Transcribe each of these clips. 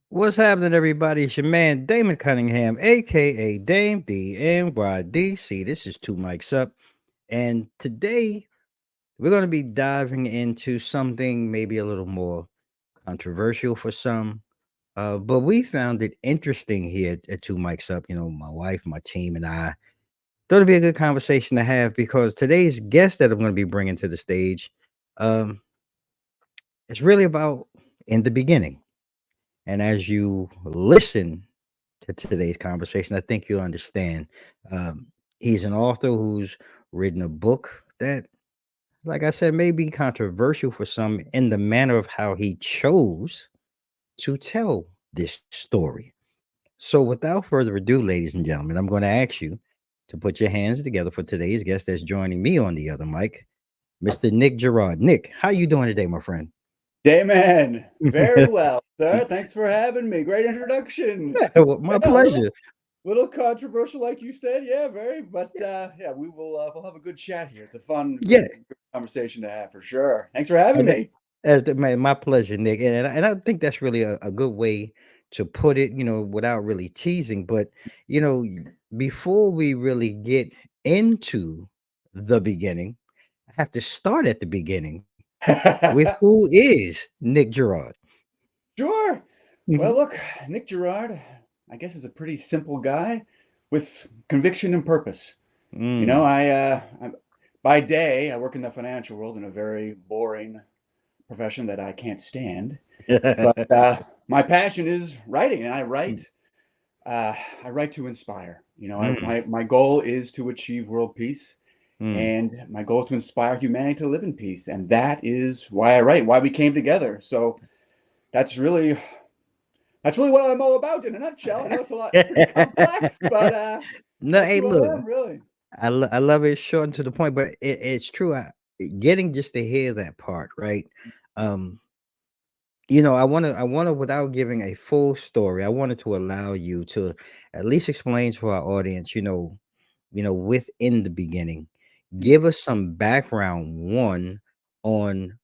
What's happening, everybody? It's your man, Damon Cunningham, aka Dame DNYDC. This is Two Mics Up. And today we're going to be diving into something maybe a little more controversial for some. But we found it interesting here at Two Mics Up. You know, my wife, my team, and I thought it'd be a good conversation to have because today's guest that I'm going to be bringing to the stage um, is really about in the beginning. And as you listen to today's conversation, I think you'll understand. Um, he's an author who's written a book that, like I said, may be controversial for some in the manner of how he chose to tell this story. So, without further ado, ladies and gentlemen, I'm going to ask you to put your hands together for today's guest that's joining me on the other mic, Mr. Nick Girard. Nick, how you doing today, my friend? Damon, very well, sir. Thanks for having me. Great introduction. Well, my Yeah, pleasure. little controversial, like you said. Yeah, very. But yeah, we'll have a good chat here. It's a fun, Yeah, good conversation to have for sure. Thanks for having and me. my pleasure, Nick. And I think that's really a good way to put it, without really teasing. But, before we really get into the beginning, I have to start at the beginning with who is Nick Girard. Sure. Well, Mhm. look, Nick Girard, I guess is a pretty simple guy with conviction and purpose. You know, Mm. by day I work in the financial world in a very boring profession that I can't stand. But my passion is writing, and I write to inspire. You know, Mm. my goal is to achieve world peace, Mm. and my goal is to inspire humanity to live in peace, and that is why I write, why we came together. So that's really that's really what I'm all about in a nutshell. I know it's a lot pretty complex, but No, that's hey, who I look, am, really. I love it short and to the point, but it's true. Getting just to hear that part, right? Um, I want to without giving a full story, I wanted to allow you to at least explain to our audience, within the beginning, give us some background one on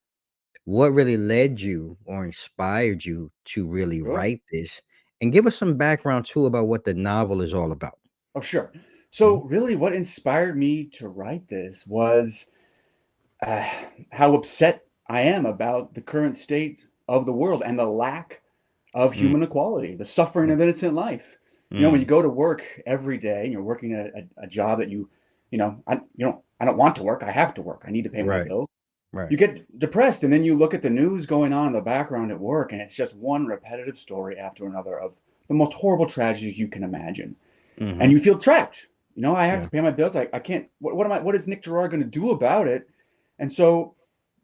what really led you or inspired you to really Sure. write this, and give us some background too about what the novel is all about. Oh, sure. Mhm. So really, what inspired me to write this was uh, how upset I am about the current state of the world and the lack of Mm, human equality, the suffering mm, of innocent life. You know, when you mm. go to work every day and you're working a job that I don't want to work. I have to work. I need to pay my Right, bills. right. You get depressed, and then you look at the news going on in the background at work, and it's just one repetitive story after another of the most horrible tragedies you can imagine, and Hmm. you feel trapped. You know, I have Yeah. to pay my bills. I can't. What is Nick Girard going to do about it? And so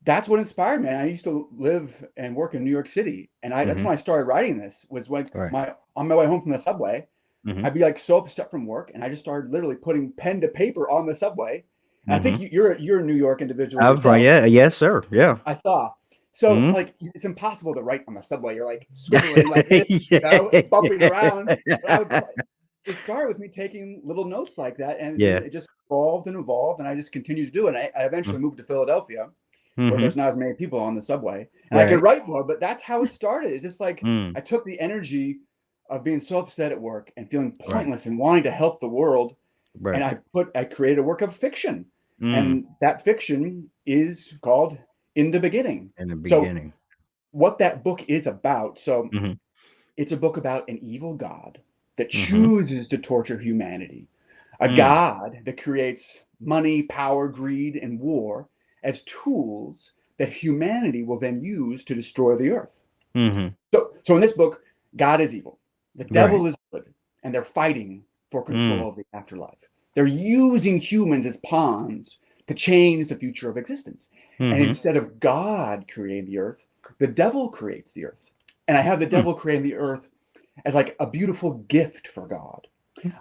that's what inspired me. I used to live and work in New York City, and that's Hmm. when I started writing this. Was when Right. my on my way home from the subway, Hmm. I'd be like so upset from work, and I just started literally putting pen to paper on the subway. And I think Hmm. you're a New York individual I'm from, yourself. yeah, yes, sir. Yeah. I saw. So Hmm. like it's impossible to write on the subway. You're like swiveling like this, bumping around. But it started with me taking little notes like that, and then Yeah. it just evolved and evolved, and I just continued to do it. And I eventually moved to Philadelphia, where Mm-hmm. there's not as many people on the subway, and I could Right. write more. But that's how it started. It's just like Mm. I took the energy of being so upset at work and feeling Right. pointless and wanting to help the world, and Right. I created a work of fiction, Mm. and that fiction is called In the Beginning. In the So beginning. what that book is about. So Hmm. it's a book about an evil God that Hmm. chooses to torture humanity, a Mm. God that creates money, power, greed, and war as tools that humanity will then use to destroy the earth. Hmm. So in this book, God is evil, the Right. devil is good, and they're fighting for Mm. control of the afterlife. They're using humans as pawns to change the future of existence. And Hmm. instead of God creating the earth, the devil creates the earth. And I have the Mm. devil creating the earth as like a beautiful gift for God.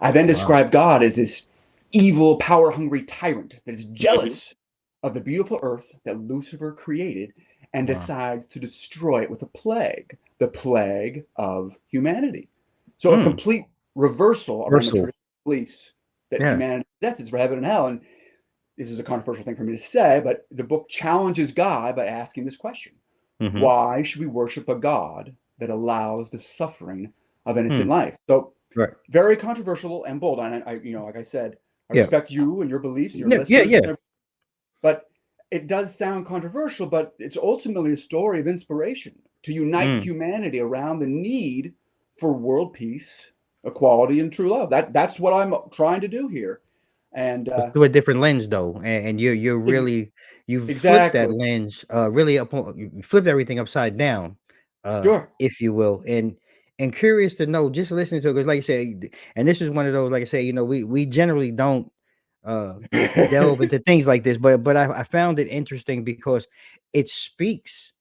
I then Wow. describe God as this evil, power-hungry tyrant that is Mhm. jealous of the beautiful earth that Lucifer created and Wow. decides to destroy it with a plague, the plague of humanity. So a Mm. complete reversal around the Versatile. traditional beliefs that Yeah. humanity is for heaven and hell. And this is a controversial thing for me to say, but the book challenges God by asking this question: Mhm. why should we worship a God that allows the suffering of innocent Mm. life? So Right. very controversial and bold. And like I said, I Yeah. respect you and your beliefs and your Yeah, yeah, listeners, yeah. but it does sound controversial, but it's ultimately a story of inspiration to unite Mm. humanity around the need for world peace, equality, and true love. That's what I'm trying to do here. And But through a different lens though, and you're ex- really you flipped that exactly, lens, really upon you flipped everything upside down, sure. if you will, and curious to know, just listening to it, because like you said, and this is one of those, like I say, we generally don't uh delve into things like this, but I found it interesting because it speaks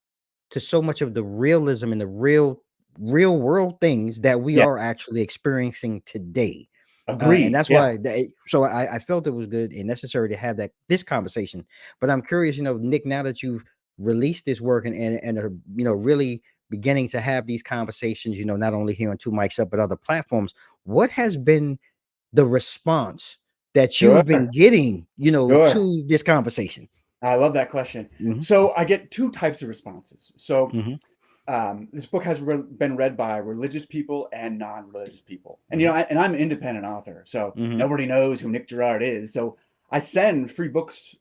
to so much of the realism and the real world things that we Yeah, are actually experiencing today. And agreed. that's Yeah, why so I felt it was good and necessary to have this conversation. But I'm curious, Nick, now that you've released this work and are, really beginning to have these conversations, not only here on Two Mics Up, but other platforms, what has been the response that sure, you've been getting, sure. to this conversation? I love that question. Hmm. So I get two types of responses. So Hmm. this book has been read by religious people and non-religious people, and Hmm. I'm an independent author, so Hmm. nobody knows who Nick Girard is. So I send free books,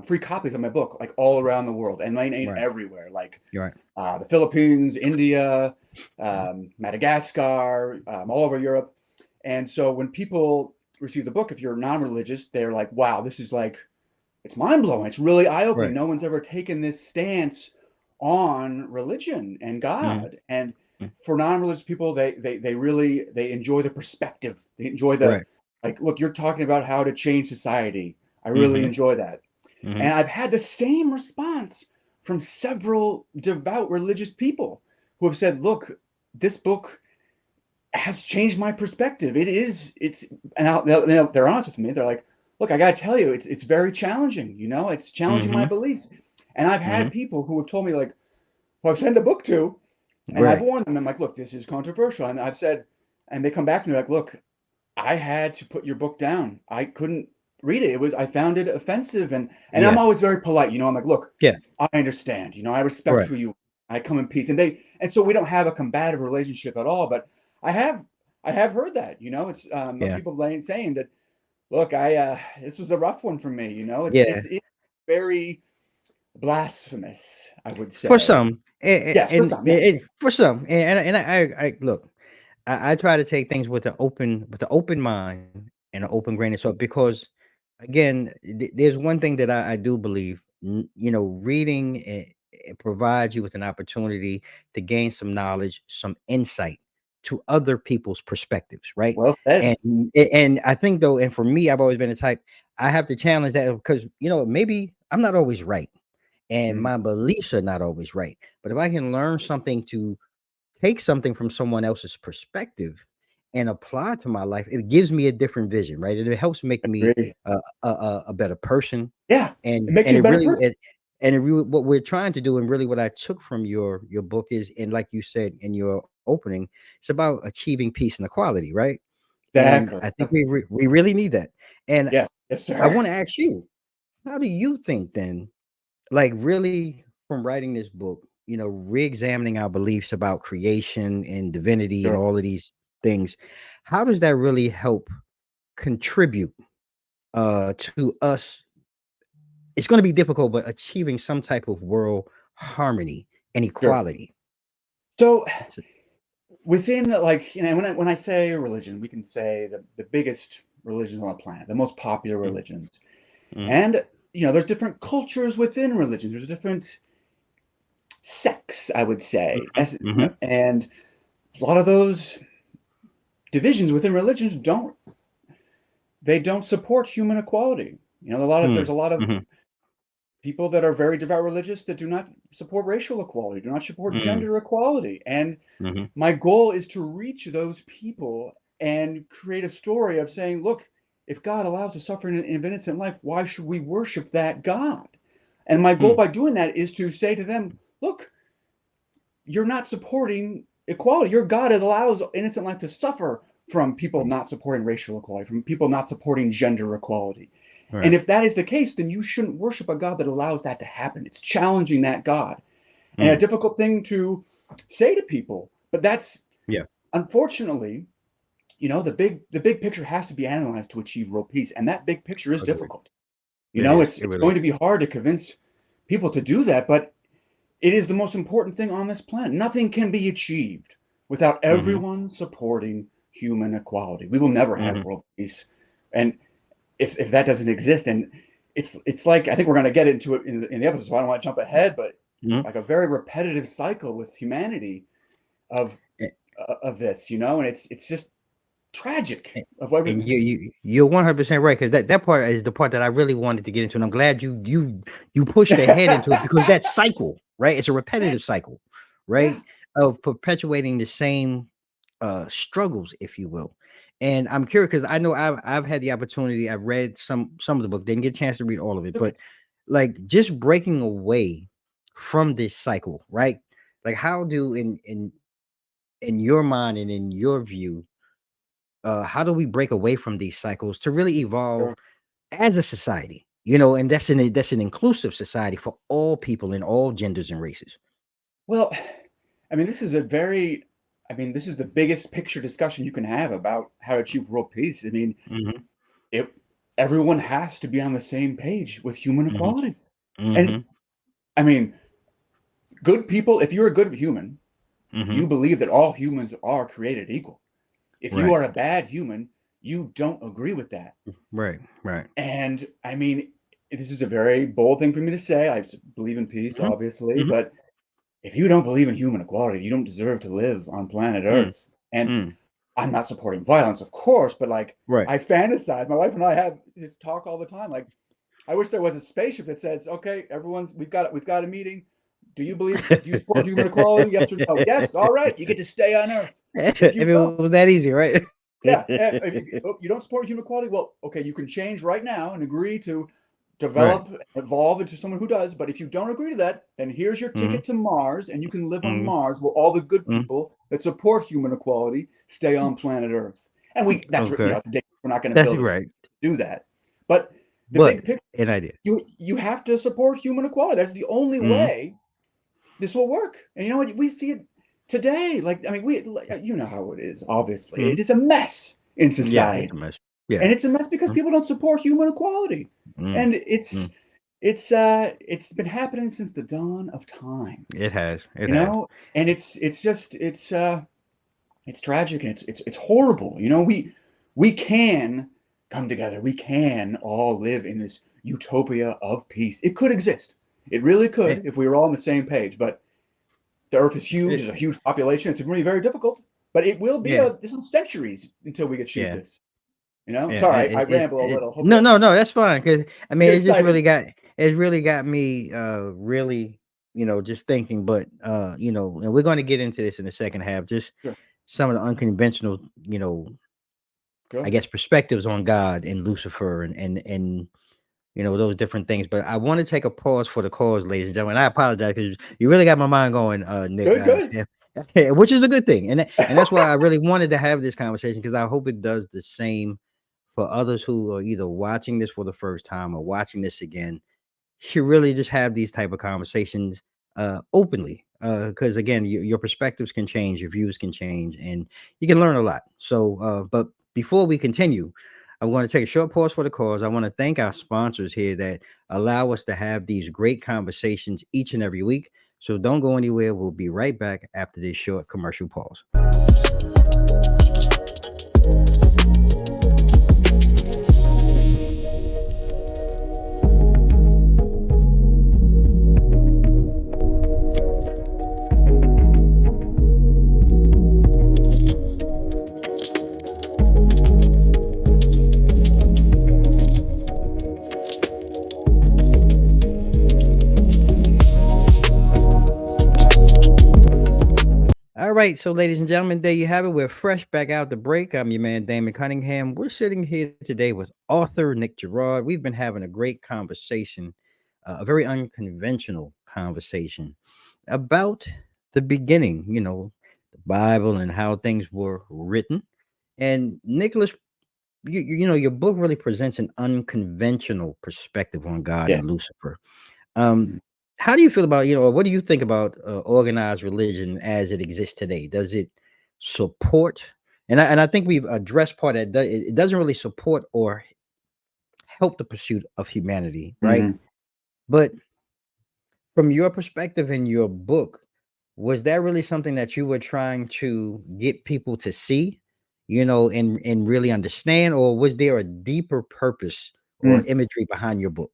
free copies of my book, like all around the world, and mine ain't Right. everywhere, like You're right. the Philippines, India, Mhm. Madagascar, all over Europe. And so when people receive the book, if you're non-religious, they're like, "Wow, this is like it's mind blowing. It's really eye opening. Right. No one's ever taken this stance on religion and Mhm. God." And Mm. for non-religious people, they really they enjoy the perspective. They enjoy the Right. like, look, you're talking about how to change society. I really Mhm. enjoy that. And Mhm. I've had the same response from several devout religious people who have said, look, this book has changed my perspective. It's, and they're honest with me. They're like, look, I got to tell you, it's very challenging. It's challenging my Mhm. beliefs. And I've had Mhm. people who have told me, like, who I've sent the book to, and I've Right. warned them. I'm like, look, this is controversial. And I've said, and they come back to me like, look, I had to put your book down. I couldn't read it. I found it offensive. And I'm Yeah. always very polite. I'm like, look, Yeah. I understand. I respect Right. who you are. I come in peace. And so we don't have a combative relationship at all. But I have I have heard that. It's Yeah. people saying that, look, I this was a rough one for me. Yeah. It's very blasphemous, I would For say. some, and, Yes, for and, some, yeah. and for some, and I look. I try to take things with an open mind and an open grain of salt because, again, there's one thing that I do believe. Reading it provides you with an opportunity to gain some knowledge, some insight to other people's perspectives, right? Well said. And I think though, and for me, I've always been the type I have to challenge that because maybe I'm not always right, and Mm, my beliefs are not always right. But if I can learn something to take something from someone else's perspective and apply to my life, it gives me a different vision, right? And it helps make me agree. a better person. Yeah, it And makes and you a it better really person. what we're trying to do, and really what I took from your book is, and like you said in your opening, it's about achieving peace and equality, right? And Exactly. I think we really need that. And Yes, yes, I sir. want to ask you, how do you think then, like really from writing this book, re-examining our beliefs about creation and divinity and Sure. all of these things, how does that really help contribute to us? It's going to be difficult, but achieving some type of world harmony and Sure. equality. So So- within, like, when I say religion, we can say the biggest religions on the planet, the most popular Mm. religions. Mhm. And there's different cultures within religions. There's different sects, I would say. Mhm. Mhm. And a lot of those divisions within religions don't support human equality. There's Mm. a lot of Mhm. people that are very devout religious that do not support racial equality, do not support Mm. gender equality. And Mhm. my goal is to reach those people and create a story of saying, look, if God allows the suffering of innocent life, why should we worship that God? And my goal Hmm. by doing that is to say to them, look, you're not supporting equality. Your God allows innocent life to suffer from people not supporting racial equality, from people not supporting gender equality. And Right. if that is the case, then you shouldn't worship a God that allows that to happen. It's challenging that God, and a Mm. difficult thing to say to people. But that's, Yeah. unfortunately, the big picture has to be analyzed to achieve world peace, and that big picture is Agreed. difficult. It is. It's It really going is. to be hard to convince people to do that, but it is the most important thing on this planet. Nothing can be achieved without Hmm. everyone supporting human equality. We will never have Hmm. world peace, and if that doesn't exist, and it's like, I think we're going to get into it in the episode, so I don't want to jump ahead, but Hmm. like a very repetitive cycle with humanity of of this, and it's just tragic And of what and you're 100% right, because that part is the part that I really wanted to get into, and I'm glad you pushed ahead into it, because that cycle, right? It's a repetitive cycle, yeah. right? Of perpetuating the same struggles, if you will. And I'm curious because I know I've had the opportunity, I've read some of the book, didn't get a chance to read all of it, Okay. but like just breaking away from this cycle, right? Like how do in your mind and in your view, how do we break away from these cycles to really evolve Sure. as a society? And that's an inclusive society for all people in all genders and races. Well, I mean, this is the biggest picture discussion you can have about how to achieve world peace. I mean, Hmm. it, everyone has to be on the same page with human Hmm. equality. And Hmm. I mean, good people, if you're a good human, Hmm. you believe that all humans are created equal. If you Right. are a bad human, you don't agree with that. Right. Right. And I mean, this is a very bold thing for me to say. I believe in peace, Hmm. obviously, Hmm. but if you don't believe in human equality, you don't deserve to live on planet Mm. Earth. And Mm. I'm not supporting violence, of course, but like, Right. I fantasize. My wife and I have this talk all the time. Like, I wish there was a spaceship that says, "Okay, we've got a meeting. Do you support human equality? Yes or no? Yes. All right, you get to stay on Earth. If If you it don't, was that easy, right? yeah, if you don't support human equality, well, okay, you can change right now and agree to Right. develop, evolve into someone who does. But if you don't agree to that, then here's your Mhm. ticket to Mars, and you can live on Mhm. Mars, where all the good Mhm. people that support human equality stay on planet Earth. And that's what, Okay. today we're not going to That's build a right. to do that. But the But big picture, an idea. you have to support human equality. That's the only Mhm. way this will work. And you know what? We see it today. Like, I mean, you know how it is. Obviously, Mhm. it is a mess in Yeah, it's a society, mess. Yeah. and it's a mess because Mhm. people don't support human equality. Mm. And Mm. it's been happening since the dawn of time. It has. It has. And it's tragic, and it's horrible. We can come together. We can all live in this utopia of peace. It could exist. It really It, could if we were all on the same page. But the Earth is huge. it, There's a huge population. It's going to be very difficult. But it will be yeah. this is centuries until we achieve Yeah. this. Yeah. Sorry, I ramble a little. Hopefully, No, no, no, that's fine. Cause I get mean, excited. it's really got me really, just thinking, but and we're going to get into this in the second half, just Sure, some of the unconventional, I sure. guess perspectives on God and Lucifer and those different things. But I want to take a pause for the cause, ladies and gentlemen. I apologize because you really got my mind going, Nick. Good, good. Which is a good thing, and that's why I really wanted to have this conversation, because I hope it does the same for others who are either watching this for the first time or watching this again. Should really just have these type of conversations openly, because again, your perspectives can change, your views can change, and you can learn a lot. So but before we continue, I'm going to take a short pause for the cause. I want to thank our sponsors here that allow us to have these great conversations each and every week. So don't go anywhere. We'll be right back after this short commercial pause. All right, so ladies and gentlemen, there you have it. We're fresh back out the break. I'm your man Damon Cunningham. We're sitting here today with author Nick Girard. We've been having a great conversation, a very unconventional conversation about the beginning, the Bible and how things were written. And Nicholas, your book really presents an unconventional perspective on God Yeah. and Lucifer. Um, how do you feel about, or what do you think about organized religion as it exists today? Does it support? And I think we've addressed part that it doesn't really support or help the pursuit of humanity, right? Mhm. But from your perspective in your book, was that really something that you were trying to get people to see, and really understand, or was there a deeper purpose or Mm. imagery behind your book?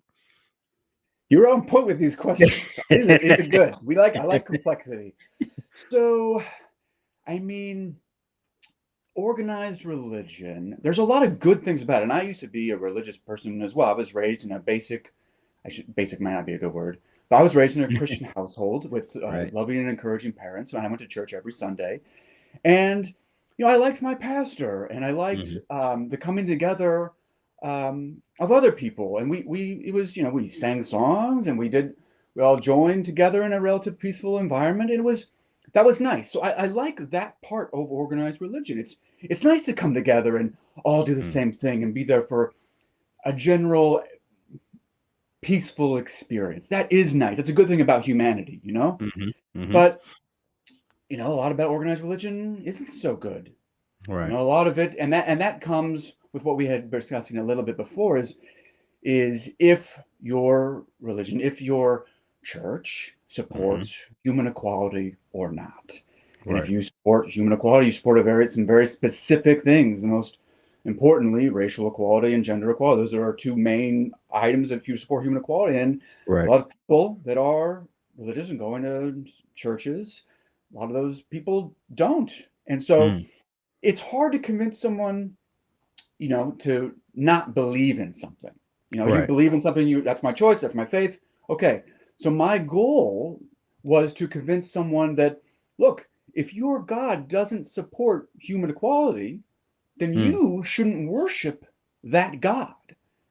You're on point with these questions. These are good. I like complexity. So, I mean, organized religion, there's a lot of good things about it. And I used to be a religious person as well. I was raised in a basic might not be a good word, but I was raised in a Christian household with Right. loving and encouraging parents. And I went to church every Sunday. And, I liked my pastor and I liked Mhm. the coming together of other people. And it was, we sang songs and we all joined together in a relative peaceful environment. And that was nice. So I like that part of organized religion. It's nice to come together and all do the Mm. same thing and be there for a general peaceful experience. That is nice. That's a good thing about humanity, Mhm. Mhm. But, a lot about organized religion isn't so good. Right. A lot of it, and that comes with what we had been discussing a little bit before is if your religion, if your church Mhm. supports human equality or not. And if Right. you support human equality, you support some very specific things. The most importantly, racial equality and gender equality. Those are our two main items if you support human equality. And a Right. lot of people that are religious and going to churches, a lot of those people don't. And so Mm. it's hard to convince someone, to not believe in something. You Right. believe in something, that's my choice, that's my faith. Okay. So my goal was to convince someone that, look, if your God doesn't support human equality, then Mm. you shouldn't worship that God.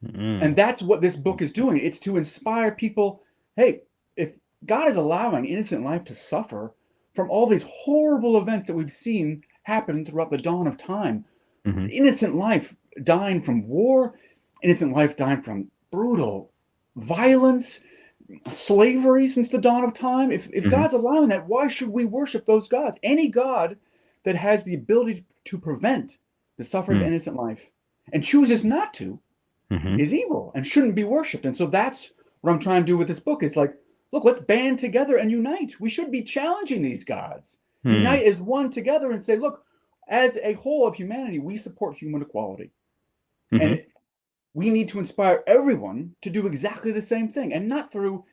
And Mm. that's what this book is doing. It's to inspire people, hey, if God is allowing innocent life to suffer from all these horrible events that we've seen happen throughout the dawn of time, Mhm. innocent life dying from war, innocent life dying from brutal violence, slavery since the dawn of time. If Mhm. God's allowing that, why should we worship those gods? Any God that has the ability to prevent the suffering of Mm. innocent life and chooses not to Mhm. is evil and shouldn't be worshipped. And so that's what I'm trying to do with this book is like, look, let's band together and unite. We should be challenging these gods. Mm. Unite as one together and say, look, as a whole of humanity, we support human equality. And Mhm. we need to inspire everyone to do exactly the same thing and not through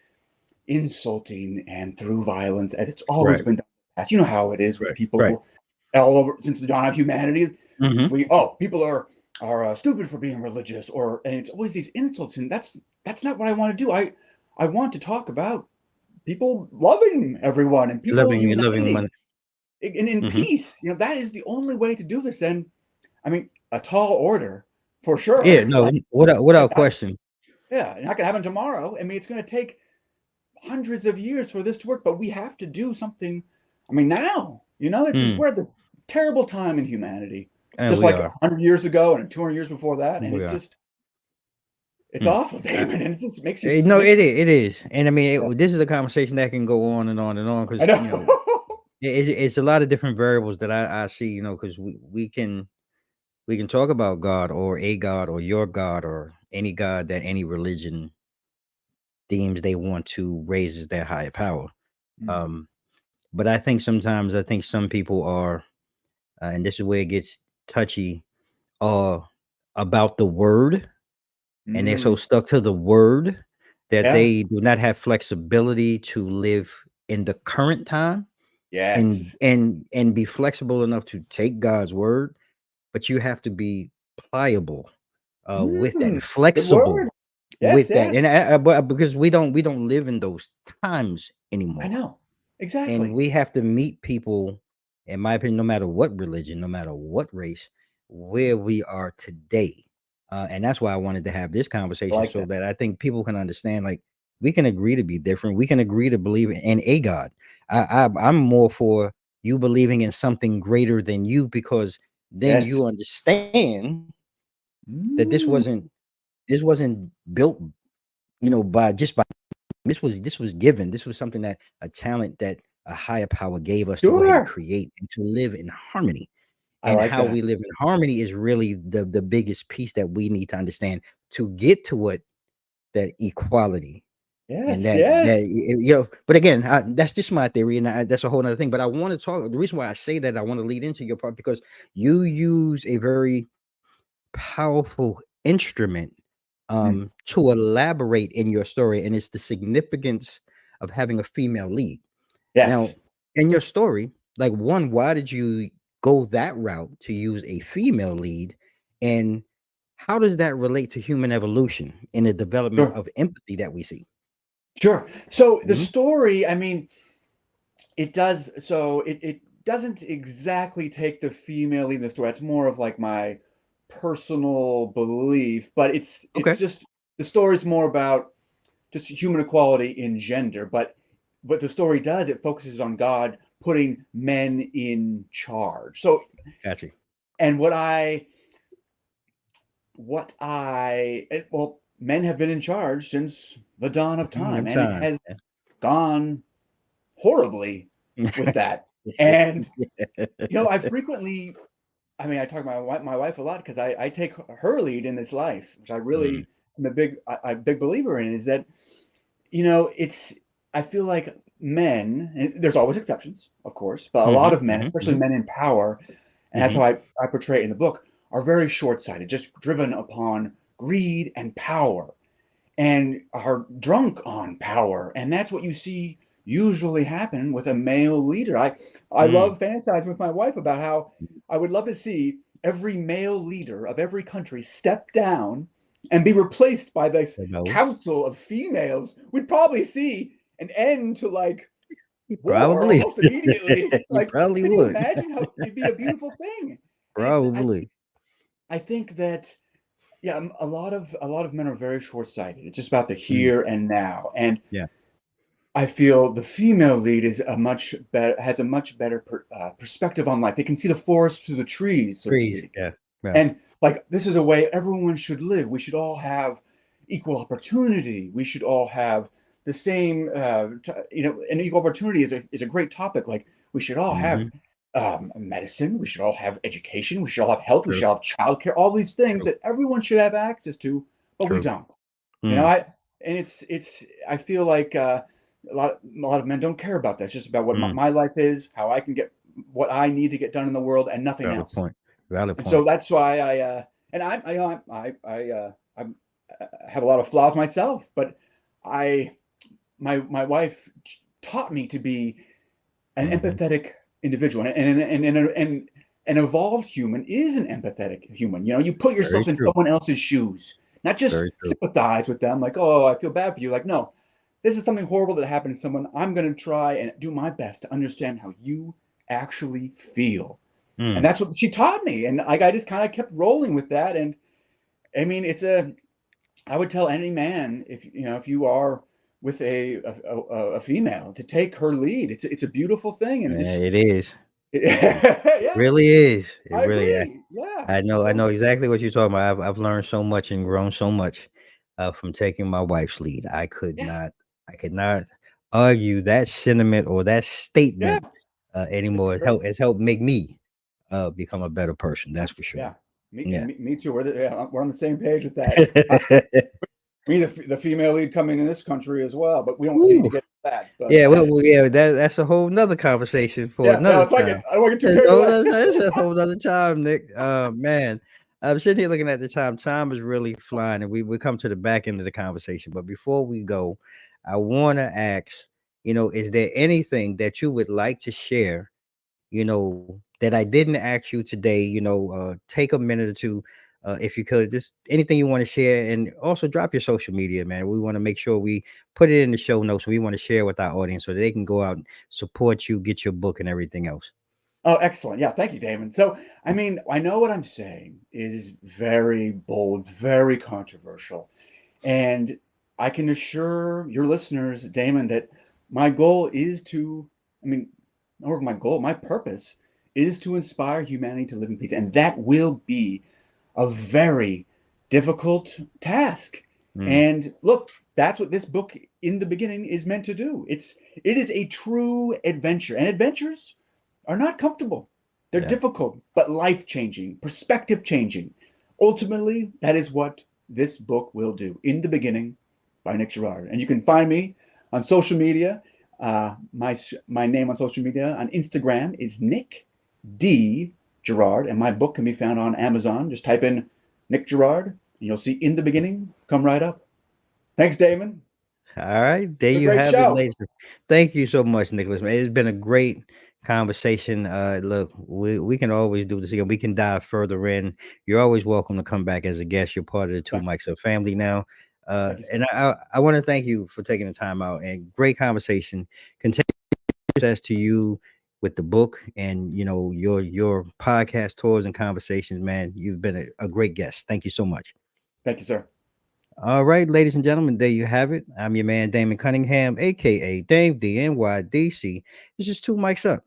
insulting and through violence as it's always Right. been done in the past. You know how it is with Right. Right. people all over since the dawn of humanity. Mhm. People are stupid for being religious, and it's always these insults, and that's not what I want to do. I want to talk about people loving everyone and people Loving uniting one. and in Mhm. peace. That is the only way to do this. And I mean, a tall order for sure. Yeah. No. Like, Without that, question. yeah, not gonna happen tomorrow. I mean, it's gonna take hundreds of years for this to work, but we have to do something. I mean, now, it's just Mm. we're at the terrible time in humanity, And just we like are. 100 years ago and 200 years before that, and We are. it's Mm. awful, Damon, and it just makes you No, makes it me. is. It is. And I mean, Yeah, this is a conversation that can go on and on and on I because know. it's a lot of different variables that I see. Because we can talk about God or a God or your God or any God that any religion deems they want to raise as their higher power. Mm. Um, but I think some people are, and this is where it gets touchy, uh, about the word, and they're so Mm. stuck to the word that Yeah. they do not have flexibility to live in the current time and Yes. and be flexible enough to take God's word, but you have to be pliable with that Mm. and Good word. flexible Yes. with that. Yeah. And but because we don't live in those times I anymore, know. and Exactly. we have to meet people in my opinion, no matter what religion, no matter what race, where we are today. And that's why I wanted to have this I conversation like so that. that I think people can understand, like, we can agree to be different. We can agree to believe in a God. I'm more for you believing in something greater than you, because then Yes. you understand that Mm, this wasn't built, by just by this was given. This was something that a talent that a higher power gave us to go ahead and sure. create and to live in harmony. I And like how that. we live in harmony is really the biggest piece that we need to understand to get to what that equality and Yes, that yes. but again, that's just my theory, and that's a whole other thing. But I want to talk. The reason why I say that, I want to lead into your part, because you use a very powerful instrument Mm, to elaborate in your story, and it's the significance of having a female lead. Now, yes. in your story, like, one, why did you go that route to use a female lead? And how does that relate to human evolution in the development Sure. of empathy that we see? Sure. So the Mhm. story, I mean, it does so it doesn't exactly take the female lead in the story. It's more of like my personal belief, but it's Okay. just the story's more about just human equality in gender. But what the story does, it focuses on God putting men in charge. So Gotcha. and well, men have been in charge since the dawn of Mhm, time, them and it time. has gone horribly with that. And I frequently, I mean, I talk to my wife a lot because I take her lead in this life, which I Mm, really am a big believer in. Is that it's I feel like men, and there's always exceptions, of course, but a lot mhm, of men, mhm, especially mhm, men in power, and that's mhm. how I portray it in the book, are very short sighted, just driven upon greed and power, and are drunk on power. And that's what you see usually happen with a male leader. I Mm. love fantasize with my wife about how I would love to see every male leader of every country step down and be replaced by this About council of females. We'd probably see an end to like you war probably almost immediately. you Like, probably can you would. imagine how it'd be a beautiful thing? And Probably. I think that yeah, a lot of men are very short-sighted. It's just about the Mm, here and now. And yeah. I feel the female lead is has a much better perspective on life. They can see the forest through the trees, so to Trees. speak. Yeah. Yeah. And like this is a way everyone should live. We should all have equal opportunity. We should all have the same, and equal opportunity is a great topic. Like we should all have Mhm. medicine. We should all have education. We should all have health. We True. should all have childcare. All these things True. that everyone should have access to, but we True. don't. You know, Mm, I and it's I feel like a lot of men don't care about that. It's just about what mm. my life is, how I can get what I need to get done in the world, and nothing Valid else. point. Valid And so point. that's why and I have a lot of flaws myself, but I my wife taught me to be an Mhm. empathetic individual, and an evolved human is an empathetic human. You know, you put Very yourself in true. someone else's shoes, not just Very true. sympathize with them, like, oh, I feel bad for you. Like, no, this is something horrible that happened to someone. I'm going to try and do my best to understand how you actually feel. And Mm. that's what she taught me. And like, I just kind of kept rolling with that. And I mean, I would tell any man if you are with a female to take her lead. It's a beautiful thing. And Yeah, just, it is. It yeah, really is. It I really. agree. Yeah. I know So, exactly what you're talking about. I've learned so much and grown so much from taking my wife's lead. yeah, I could not argue that sentiment or that yeah, statement anymore. It's helped make me become a better person. That's for sure. yeah. Yeah. Me too. We're on the same page with that. Me, the female lead coming in this country as well, but we don't need to Woo. get to that. But Yeah, well, yeah, that's a whole nother conversation for yeah, no, another it's like time. I don't want to get too carried away. That's a whole other time, Nick. Man, I'm sitting here looking at the time. Time is really flying, and we come to the back end of the conversation. But before we go, I want to ask, is there anything that you would like to share, that I didn't ask you today? Take a minute or two, if you could, just anything you want to share, and also drop your social media, man. We want to make sure we put it in the show notes. We want to share with our audience so they can go out and support you, get your book, and everything else. Oh, excellent. Yeah, thank you, Damon. So, I mean, I know what I'm saying is very bold, very controversial. And I can assure your listeners, Damon, that my goal is to, I mean, or my goal, my purpose is to inspire humanity to live in peace. And that will be a very difficult task. Mm, And look, that's what this book in the beginning is meant to do. It is a true adventure. And adventures are not comfortable. They're yeah. difficult, but life-changing, perspective-changing. Ultimately, that is what this book will do. In the Beginning by Nick Girard. And you can find me on social media. My name on social media on Instagram is Nick D. Girard, and my book can be found on Amazon. Just type in Nick Girard, and you'll see In the Beginning come right up. Thanks, Damon. All right, there It's a you great have it, show. ladies. Thank you so much, Nicholas. Man, it's been a great conversation. Look, we can always do this again. We can dive further in. You're always welcome to come back as a guest. You're part of the Two Thank, Mics of family now. thank you, sir. And I want to thank you for taking the time out and great conversation. Continue success to you with the book and your podcast tours and conversations, man. You've been a great guest. Thank you so much. Thank you, sir. All right, ladies and gentlemen, there you have it. I'm your man, Damon Cunningham, aka Dave DNYDC. This is Two Mics Up,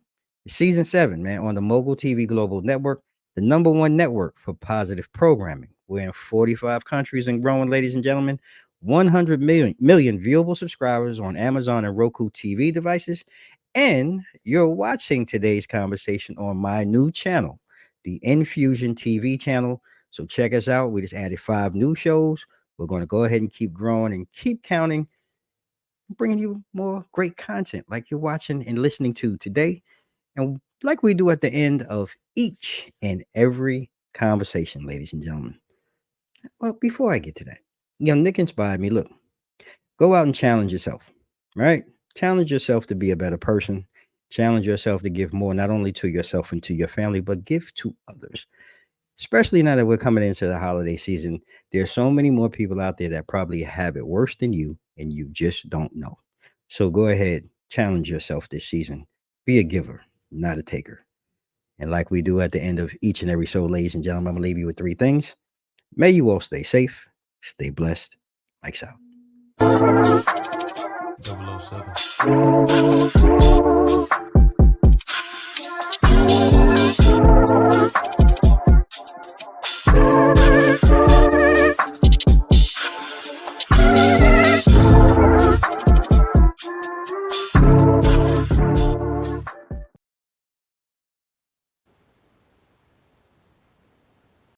season 7, man, on the Mogul TV Global Network, the #1 network for positive programming. We're in 45 countries and growing, ladies and gentlemen. 100 million viewable subscribers on Amazon and Roku TV devices. And you're watching today's conversation on my new channel, the Infusion TV channel. So check us out. We just added 5 new shows. We're going to go ahead and keep growing and keep counting, bringing you more great content like you're watching and listening to today. And like we do at the end of each and every conversation, ladies and gentlemen. Well, before I get to that, Nick inspired me. Look, go out and challenge yourself, right? Challenge yourself to be a better person. Challenge yourself to give more, not only to yourself and to your family, but give to others. Especially now that we're coming into the holiday season, there's so many more people out there that probably have it worse than you and you just don't know. So go ahead, challenge yourself this season. Be a giver, not a taker. And like we do at the end of each and every show, ladies and gentlemen, I'm going to leave you with 3 things. May you all stay safe, stay blessed. Mike's out. 007.